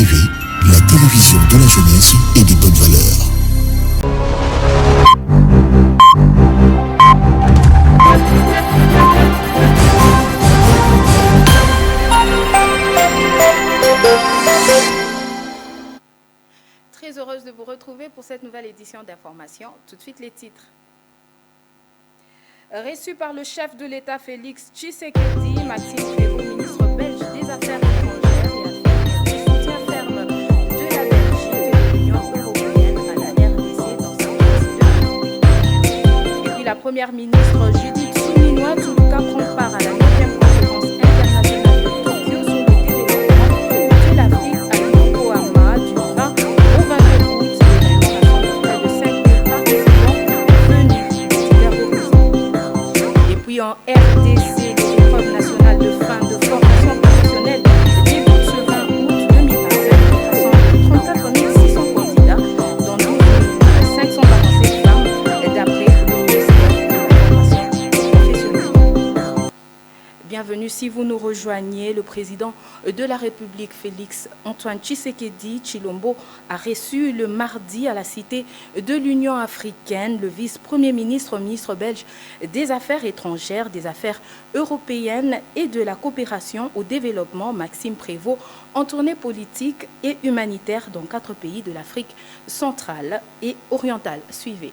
TV, la télévision de la jeunesse et des bonnes valeurs. Très heureuse de vous retrouver pour cette nouvelle édition d'Information. Tout de suite les titres. Reçu par le chef de l'État Félix Tshisekedi, Maxime Prévost, ministre belge des Affaires étrangères, et a fait le soutien ferme de la Belgique et de l'Union européenne à la RDC dans sa crise. Et puis la première ministre Judith Suminwa Tuluka prend part à la 9e conférence internationale de Tokyo sur le développement de l'Afrique à Yokohama du 20 au 22 août. Près de 5000 participants venus vers l'horizon. Et puis en RDC, les épreuves nationales de fin de formation professionnelle débutent ce 20 août 2027 en rassemble 34 600 candidats, dont 12 547 femmes, d'après le ministère de la formation professionnelle. Bienvenue si vous nous rejoignez. Le président de la République, Félix Antoine Tshisekedi Tshilombo, a reçu le mardi à la Cité de l'Union africaine le vice-premier ministre, ministre belge des Affaires étrangères, des Affaires européennes et de la coopération au développement, Maxime Prévost, en tournée politique et humanitaire dans 4 pays de l'Afrique centrale et orientale. Suivez.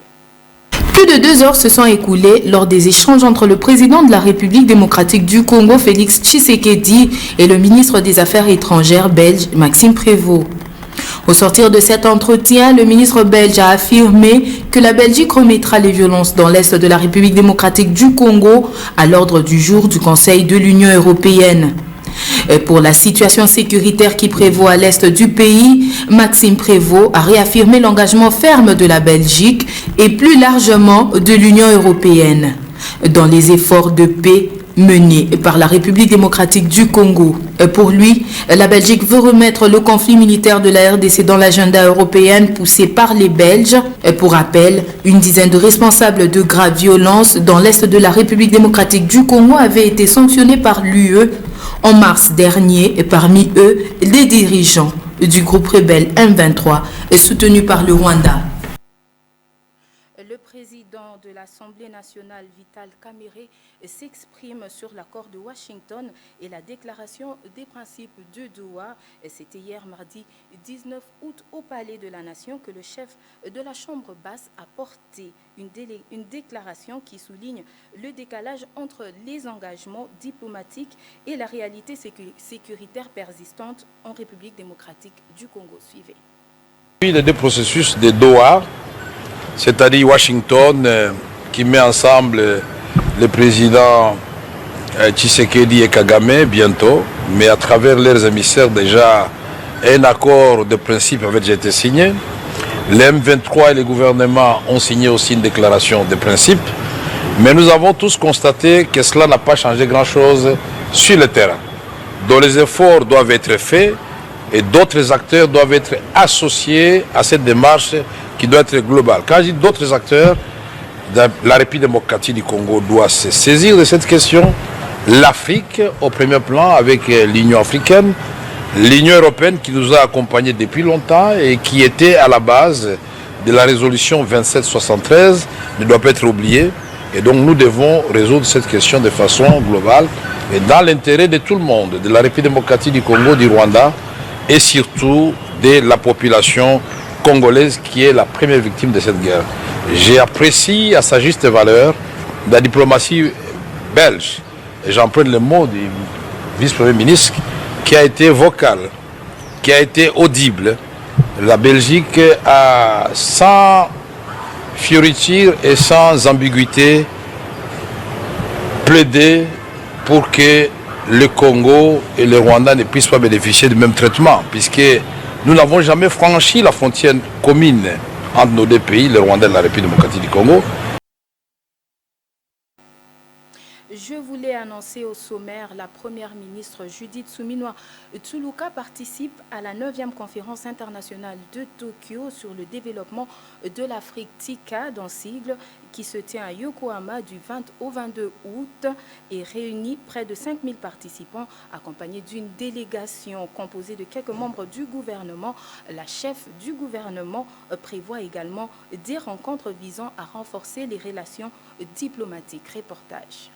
Plus de 2 heures se sont écoulées lors des échanges entre le président de la République démocratique du Congo, Félix Tshisekedi, et le ministre des Affaires étrangères belge, Maxime Prévost. Au sortir de cet entretien, le ministre belge a affirmé que la Belgique remettra les violences dans l'Est de la République démocratique du Congo à l'ordre du jour du Conseil de l'Union européenne. Pour la situation sécuritaire qui prévaut à l'est du pays, Maxime Prévost a réaffirmé l'engagement ferme de la Belgique et plus largement de l'Union européenne dans les efforts de paix menés par la République démocratique du Congo. Pour lui, la Belgique veut remettre le conflit militaire de la RDC dans l'agenda européen poussé par les Belges. Pour rappel, une dizaine de responsables de graves violences dans l'est de la République démocratique du Congo avaient été sanctionnés par l'UE en mars dernier, et parmi eux, les dirigeants du groupe rebelle M23 soutenu par le Rwanda. Le président de l'Assemblée nationale, Vital Kamerhe, s'exprime sur l'accord de Washington et la déclaration des principes de Doha. C'était hier mardi 19 août au Palais de la Nation que le chef de la Chambre basse a porté une déclaration qui souligne le décalage entre les engagements diplomatiques et la réalité sécuritaire persistante en République démocratique du Congo. Suivez. Puis les 2 processus de Doha, c'est-à-dire Washington qui met ensemble le président Tshisekedi et Kagame bientôt, mais à travers leurs émissaires déjà un accord de principe avait déjà été signé. Les M23 et les gouvernements ont signé aussi une déclaration de principe, mais nous avons tous constaté que cela n'a pas changé grand-chose sur le terrain. Donc les efforts doivent être faits et d'autres acteurs doivent être associés à cette démarche qui doit être globale. Quand je dis d'autres acteurs, la République démocratique du Congo doit se saisir de cette question. L'Afrique au premier plan avec l'Union africaine, l'Union européenne qui nous a accompagnés depuis longtemps et qui était à la base de la résolution 2773 ne doit pas être oubliée. Et donc nous devons résoudre cette question de façon globale et dans l'intérêt de tout le monde, de la République démocratique du Congo, du Rwanda et surtout de la population congolaise qui est la première victime de cette guerre. J'apprécie à sa juste valeur la diplomatie belge, et j'emprunte le mot du vice-premier ministre, qui a été vocal, qui a été audible. La Belgique a sans fioriture et sans ambiguïté plaidé pour que le Congo et le Rwanda ne puissent pas bénéficier du même traitement, puisque nous n'avons jamais franchi la frontière commune entre nos 2 pays, le Rwanda et la République démocratique du Congo. Je voulais annoncer au sommaire, la première ministre Judith Suminwa Tsholoka participe à la 9e conférence internationale de Tokyo sur le développement de l'Afrique TICA dans sigle qui se tient à Yokohama du 20 au 22 août et réunit près de 5000 participants accompagnés d'une délégation composée de quelques membres du gouvernement. La chef du gouvernement prévoit également des rencontres visant à renforcer les relations diplomatiques. Reportage.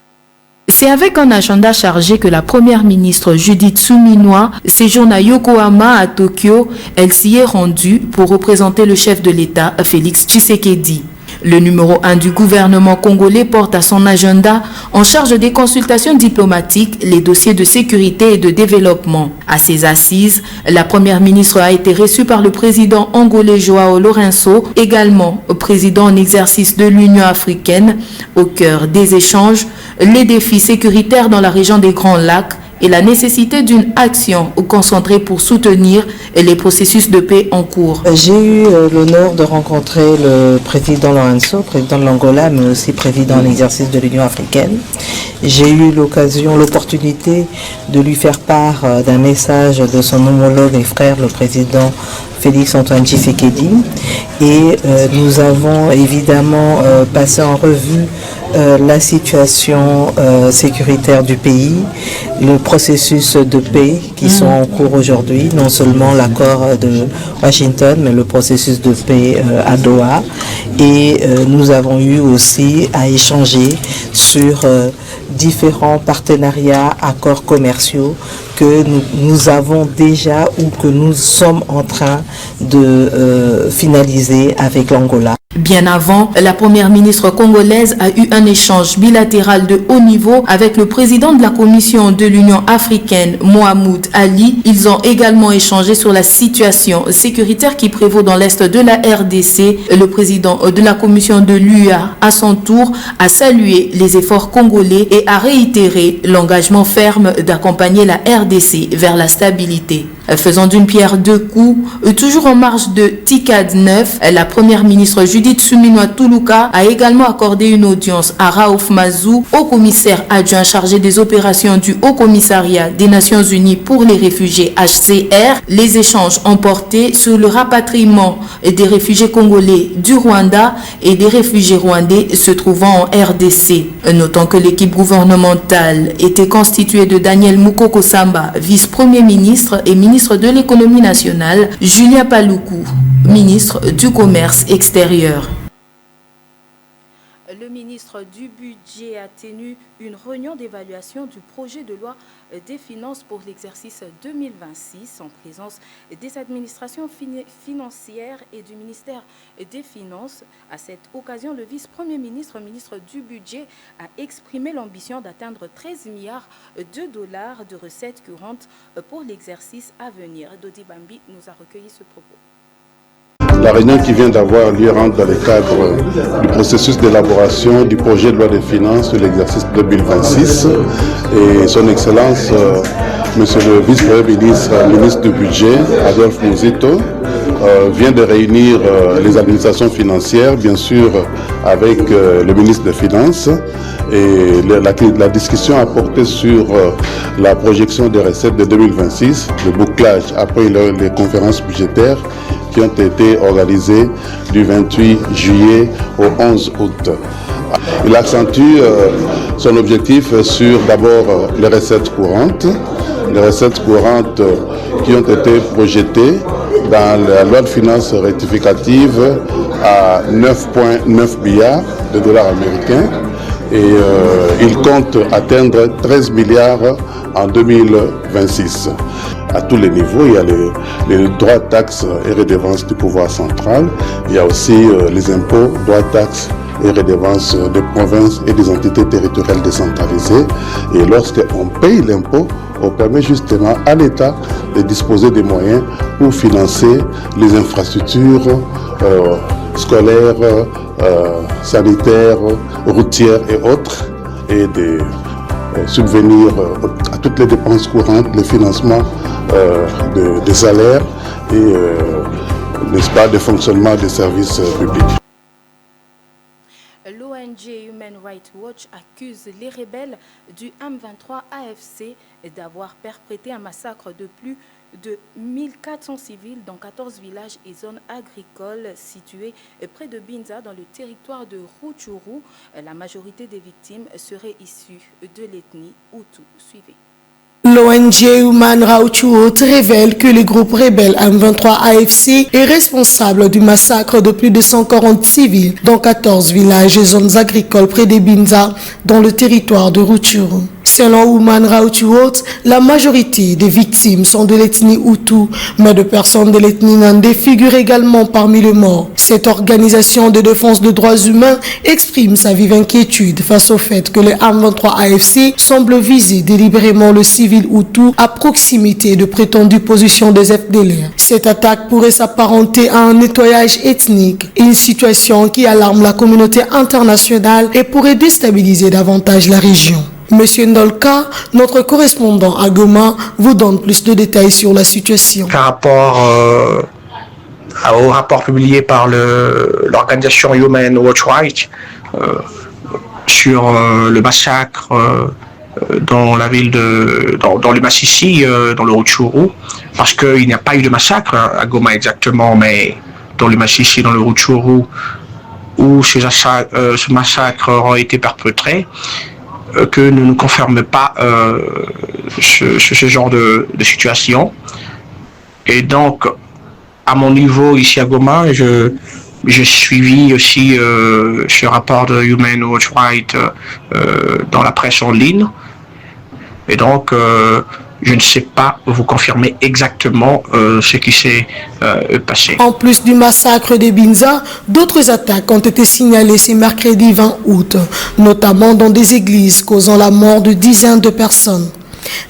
C'est avec un agenda chargé que la première ministre Judith Suminwa séjourne à Yokohama à Tokyo. Elle s'y est rendue pour représenter le chef de l'État, Félix Tshisekedi. Le numéro 1 du gouvernement congolais porte à son agenda, en charge des consultations diplomatiques, les dossiers de sécurité et de développement. À ces assises, la première ministre a été reçue par le président angolais Joao Lourenço, également président en exercice de l'Union africaine. Au cœur des échanges, les défis sécuritaires dans la région des Grands Lacs et la nécessité d'une action concentrée pour soutenir les processus de paix en cours. J'ai eu l'honneur de rencontrer le président Lourenço, président de l'Angola, mais aussi président en exercice de l'Union africaine. J'ai eu l'opportunité de lui faire part d'un message de son homologue et frère, le président Félix Antoine Tshisekedi. Et nous avons évidemment passé en revue la situation sécuritaire du pays, le processus de paix qui sont en cours aujourd'hui, non seulement l'accord de Washington, mais le processus de paix à Doha. Et nous avons eu aussi à échanger sur différents partenariats, accords commerciaux que nous avons déjà ou que nous sommes en train de finaliser avec l'Angola. Bien avant, la première ministre congolaise a eu un échange bilatéral de haut niveau avec le président de la Commission de l'Union africaine, Mohamed Ali. Ils ont également échangé sur la situation sécuritaire qui prévaut dans l'est de la RDC. Le président de la Commission de l'UA, à son tour, a salué les efforts congolais et a réitéré l'engagement ferme d'accompagner la RDC vers la stabilité. Faisant d'une pierre deux coups, toujours en marge de TICAD 9, la première ministre Judith Suminwa Tsholoka a également accordé une audience à Raouf Mazou, haut commissaire adjoint chargé des opérations du Haut Commissariat des Nations Unies pour les réfugiés HCR. Les échanges ont porté sur le rapatriement des réfugiés congolais du Rwanda et des réfugiés rwandais se trouvant en RDC. Notons que l'équipe gouvernementale était constituée de Daniel Mukoko Samba, vice-premier ministre et ministre de l'économie nationale, Julien Paluku, ministre du commerce extérieur. Le ministre du Budget a tenu une réunion d'évaluation du projet de loi des finances pour l'exercice 2026 en présence des administrations financières et du ministère des Finances. À cette occasion, le vice-premier ministre, ministre du Budget, a exprimé l'ambition d'atteindre 13 milliards de dollars de recettes courantes pour l'exercice à venir. Dodi Bambi nous a recueilli ce propos. La réunion qui vient d'avoir lieu rentre dans le cadre du processus d'élaboration du projet de loi des finances de l'exercice 2026 et son Excellence, Monsieur le vice-premier ministre, ministre du Budget, Adolphe Muzito, vient de réunir les administrations financières, bien sûr avec le ministre des Finances, et la discussion a porté sur la projection des recettes de 2026, le bouclage après les conférences budgétaires qui ont été organisées du 28 juillet au 11 août. Il accentue son objectif sur d'abord les recettes courantes qui ont été projetées dans la loi de finances rectificative à 9,9 milliards de dollars américains et il compte atteindre 13 milliards en 2026. À tous les niveaux, il y a les droits, taxes et redevances du pouvoir central. Il y a aussi les impôts, droits, taxes et redevances des provinces et des entités territoriales décentralisées. Et lorsqu'on paye l'impôt, on permet justement à l'État de disposer des moyens pour financer les infrastructures scolaires, sanitaires, routières et autres, et de subvenir à toutes les dépenses courantes, le financement des salaires et n'est-ce pas, de fonctionnement des services publics. L'ONG Human Rights Watch accuse les rebelles du M23 AFC d'avoir perpétré un massacre de plus de 1400 civils dans 14 villages et zones agricoles situés près de Binza dans le territoire de Rutshuru. La majorité des victimes seraient issues de l'ethnie Hutu. Suivez. L'ONG Human Rights Watch révèle que le groupe rebelle M23 AFC est responsable du massacre de plus de 140 civils dans 14 villages et zones agricoles près de Binza dans le territoire de Rutshuru. Selon Human Rights Watch, la majorité des victimes sont de l'ethnie Hutu, mais de personnes de l'ethnie Nandé figurent également parmi les morts. Cette organisation de défense des droits humains exprime sa vive inquiétude face au fait que le M23 AFC semble viser délibérément le civil Hutu à proximité de prétendues positions des FDLR. Cette attaque pourrait s'apparenter à un nettoyage ethnique, une situation qui alarme la communauté internationale et pourrait déstabiliser davantage la région. Monsieur Ndolka, notre correspondant à Goma, vous donne plus de détails sur la situation. Par rapport au rapport publié par l'organisation Human Rights Watch sur le massacre dans la ville dans le Massissi, dans le Rutshuru, parce qu'il n'y a pas eu de massacre à Goma exactement, mais dans le Massissi, dans le Rutshuru, où ce massacre aura été perpétré, que ne confirme pas ce genre de situation. Et donc, à mon niveau ici à Goma, j'ai suivi aussi ce rapport de Human Rights dans la presse en ligne. Et donc, je ne sais pas vous confirmer exactement ce qui s'est passé. En plus du massacre de Binza, d'autres attaques ont été signalées ce mercredi 20 août, notamment dans des églises causant la mort de dizaines de personnes.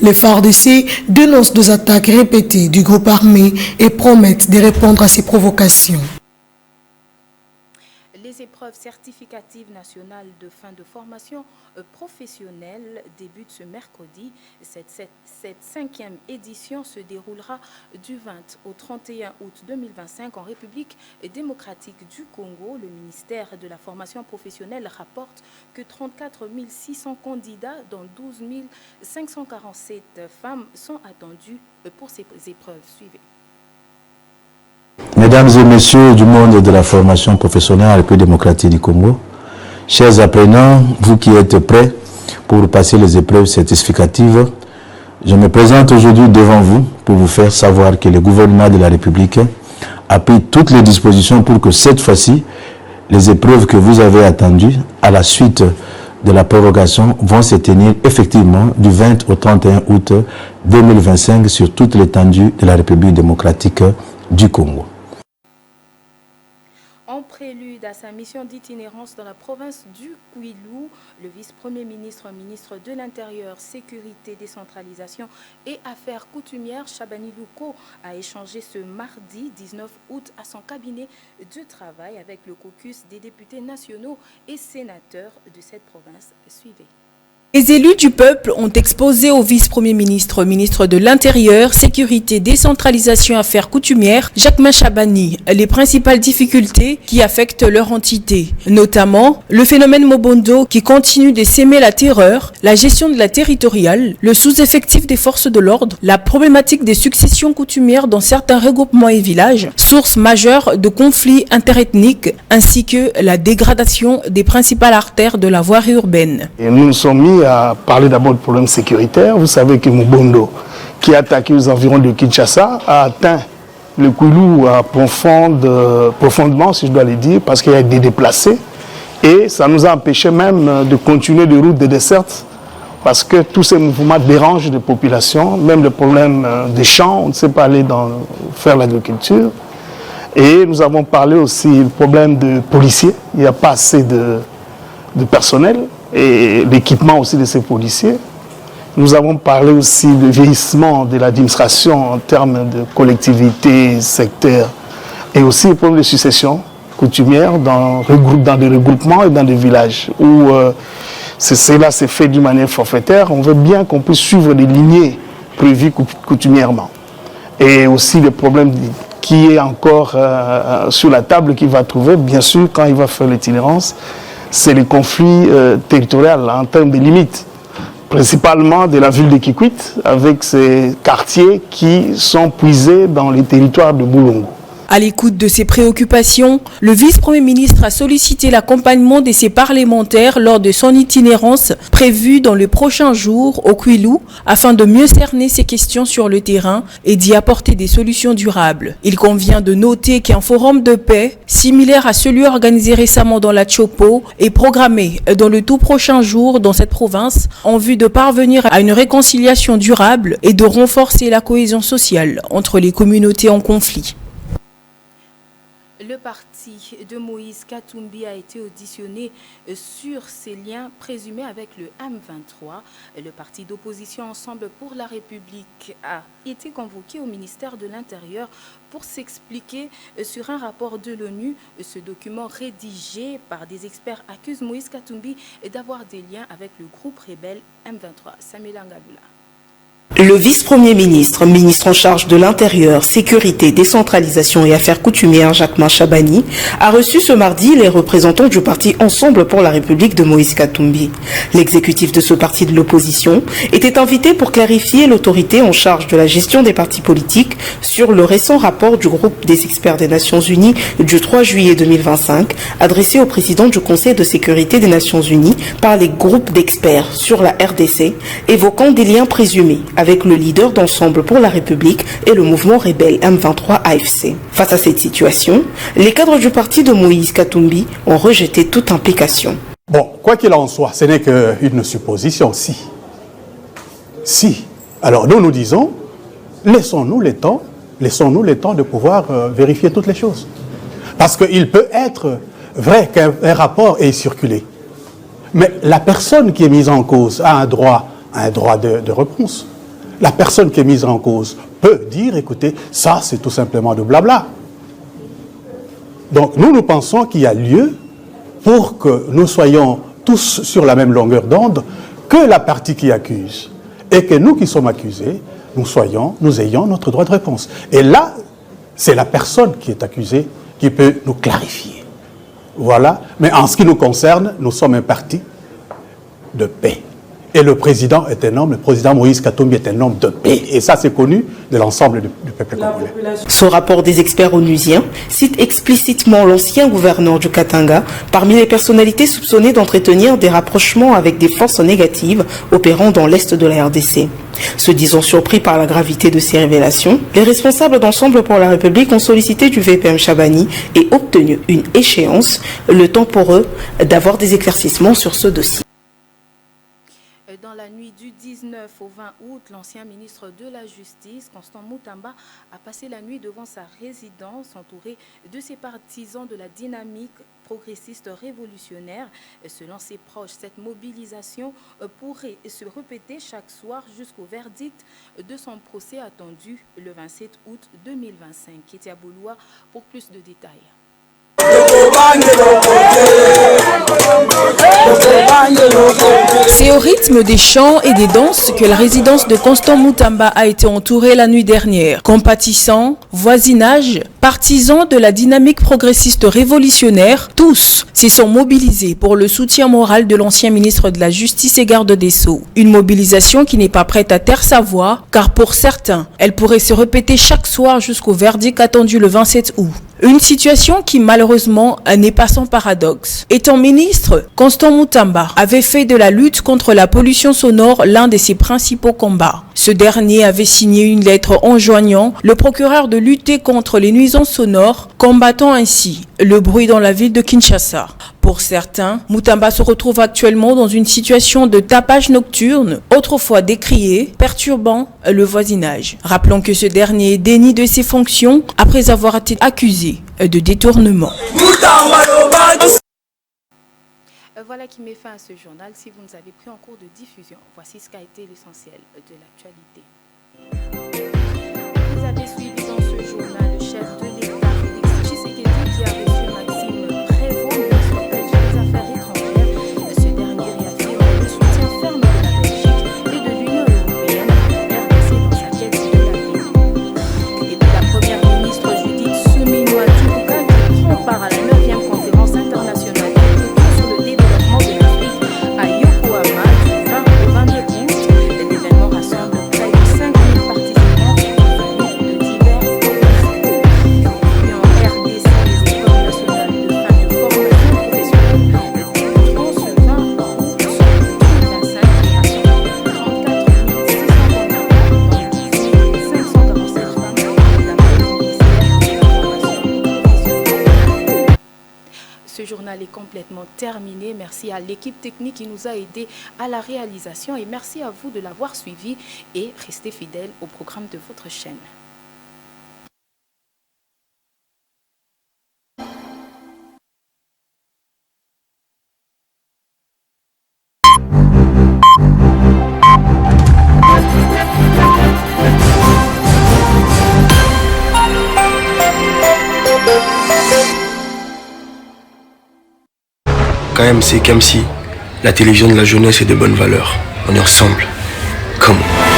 Les FARDC dénoncent des attaques répétées du groupe armé et promettent de répondre à ces provocations. Les épreuves certificatives nationales de fin de formation professionnelle débutent ce mercredi. Cette cinquième édition se déroulera du 20 au 31 août 2025 en République démocratique du Congo. Le ministère de la formation professionnelle rapporte que 34 600 candidats, dont 12 547 femmes, sont attendus pour ces épreuves. Suivez. Mesdames et messieurs du monde de la formation professionnelle en République démocratique du Congo, chers apprenants, vous qui êtes prêts pour passer les épreuves certificatives, je me présente aujourd'hui devant vous pour vous faire savoir que le gouvernement de la République a pris toutes les dispositions pour que cette fois-ci, les épreuves que vous avez attendues à la suite de la prorogation vont se tenir effectivement du 20 au 31 août 2025 sur toute l'étendue de la République démocratique du Congo. En prélude à sa mission d'itinérance dans la province du Kwilu, le vice-premier ministre, ministre de l'Intérieur, Sécurité, Décentralisation et Affaires coutumières, Chabani Louko, a échangé ce mardi 19 août à son cabinet de travail avec le caucus des députés nationaux et sénateurs de cette province. Suivez. Les élus du peuple ont exposé au vice-premier ministre, ministre de l'Intérieur, Sécurité, Décentralisation et Affaires coutumières, Jacquemain Chabani, les principales difficultés qui affectent leur entité, notamment le phénomène Mobondo qui continue de s'aimer la terreur, la gestion de la territoriale, le sous-effectif des forces de l'ordre, la problématique des successions coutumières dans certains regroupements et villages, source majeure de conflits interethniques, ainsi que la dégradation des principales artères de la voirie urbaine. Et nous nous sommes mis à parler d'abord de problèmes sécuritaires. Vous savez que Mobondo, qui a attaqué aux environs de Kinshasa, a atteint le Kwilu profondément, si je dois le dire, parce qu'il y a des déplacés. Et ça nous a empêché même de continuer des routes de desserte, parce que tous ces mouvements dérangent les populations, même le problème des champs, on ne sait pas aller faire l'agriculture. Et nous avons parlé aussi du problème de policiers. Il n'y a pas assez de personnel et l'équipement aussi de ces policiers. Nous avons parlé aussi du vieillissement de l'administration en termes de collectivité, secteur, et aussi le problème de succession coutumière dans des regroupements et dans des villages où cela s'est fait d'une manière forfaitaire. On veut bien qu'on puisse suivre les lignées prévues coutumièrement. Et aussi le problème qui est encore sur la table qu'il va trouver, bien sûr, quand il va faire l'itinérance, c'est le conflit territorial en termes de limites, principalement de la ville de Kikwit, avec ses quartiers qui sont puisés dans les territoires de Boulongo. À l'écoute de ces préoccupations, le vice-premier ministre a sollicité l'accompagnement de ses parlementaires lors de son itinérance prévue dans les prochains jours au Kwilu afin de mieux cerner ces questions sur le terrain et d'y apporter des solutions durables. Il convient de noter qu'un forum de paix, similaire à celui organisé récemment dans la Chopo, est programmé dans le tout prochain jour dans cette province en vue de parvenir à une réconciliation durable et de renforcer la cohésion sociale entre les communautés en conflit. Le parti de Moïse Katumbi a été auditionné sur ses liens présumés avec le M23. Le parti d'opposition Ensemble pour la République a été convoqué au ministère de l'Intérieur pour s'expliquer sur un rapport de l'ONU. Ce document rédigé par des experts accuse Moïse Katumbi d'avoir des liens avec le groupe rebelle M23. Samuel Angaboula. Le vice-premier ministre, ministre en charge de l'Intérieur, Sécurité, Décentralisation et Affaires coutumières, Jacquemain Chabani, a reçu ce mardi les représentants du parti Ensemble pour la République de Moïse Katumbi. L'exécutif de ce parti de l'opposition était invité pour clarifier l'autorité en charge de la gestion des partis politiques sur le récent rapport du groupe des experts des Nations Unies du 3 juillet 2025, adressé au président du Conseil de sécurité des Nations Unies par les groupes d'experts sur la RDC, évoquant des liens présumés avec le leader d'Ensemble pour la République et le mouvement rebelle M23 AFC. Face à cette situation, les cadres du parti de Moïse Katumbi ont rejeté toute implication. Bon, quoi qu'il en soit, ce n'est qu'une supposition, si. Alors nous disons, laissons-nous le temps de pouvoir vérifier toutes les choses. Parce qu'il peut être vrai qu'un rapport ait circulé. Mais la personne qui est mise en cause a un droit de réponse. La personne qui est mise en cause peut dire, écoutez, ça c'est tout simplement de blabla. Donc nous pensons qu'il y a lieu pour que nous soyons tous sur la même longueur d'onde que la partie qui accuse. Et que nous qui sommes accusés, nous ayons notre droit de réponse. Et là, c'est la personne qui est accusée qui peut nous clarifier. Voilà. Mais en ce qui nous concerne, nous sommes un parti de paix. Et le président Moïse Katumbi est un homme de paix. Et ça, c'est connu de l'ensemble du peuple congolais. Ce rapport des experts onusiens cite explicitement l'ancien gouverneur du Katanga parmi les personnalités soupçonnées d'entretenir des rapprochements avec des forces négatives opérant dans l'est de la RDC. Se disant surpris par la gravité de ces révélations, les responsables d'Ensemble pour la République ont sollicité du VPM Chabani et obtenu une échéance, le temps pour eux d'avoir des éclaircissements sur ce dossier. Dans la nuit du 19 au 20 août, l'ancien ministre de la Justice, Constant Moutamba, a passé la nuit devant sa résidence entouré de ses partisans de la dynamique progressiste révolutionnaire. Selon ses proches, cette mobilisation pourrait se répéter chaque soir jusqu'au verdict de son procès attendu le 27 août 2025. Kétia Bouloua pour plus de détails. C'est au rythme des chants et des danses que la résidence de Constant Moutamba a été entourée la nuit dernière. Compatissants, voisinage, partisans de la dynamique progressiste révolutionnaire, tous s'y sont mobilisés pour le soutien moral de l'ancien ministre de la Justice et garde des Sceaux. Une mobilisation qui n'est pas prête à taire sa voix, car pour certains, elle pourrait se répéter chaque soir jusqu'au verdict attendu le 27 août. Une situation qui malheureusement n'est pas sans paradoxe. Étant ministre, Constant Moutamba avait fait de la lutte contre la pollution sonore l'un de ses principaux combats. Ce dernier avait signé une lettre enjoignant le procureur de lutter contre les nuisances sonores, combattant ainsi le bruit dans la ville de Kinshasa. Pour certains, Moutamba se retrouve actuellement dans une situation de tapage nocturne, autrefois décriée, perturbant le voisinage. Rappelons que ce dernier est déni de ses fonctions après avoir été accusé de détournement. Voilà qui met fin à ce journal. Si vous nous avez pris en cours de diffusion, voici ce qu'a été l'essentiel de l'actualité. Vous avez suivi dans ce journal le chef de l'État, Félix Tshisekedi, qui a reçu Maxime Prévost, ministre belge des Affaires étrangères. Ce dernier réaffirme le soutien ferme de la Belgique et de l'Union européenne à la RDC dans sa quête de la paix. Et puis la première ministre Judith Suminwa Tukuka qui prend part à la 9e conférence internationale sur le développement Ce journal est complètement terminé. Merci à l'équipe technique qui nous a aidés à la réalisation et merci à vous de l'avoir suivi et restez fidèles au programme de votre chaîne. KMC, la télévision de la jeunesse et de bonnes valeurs. On est ensemble. Comment?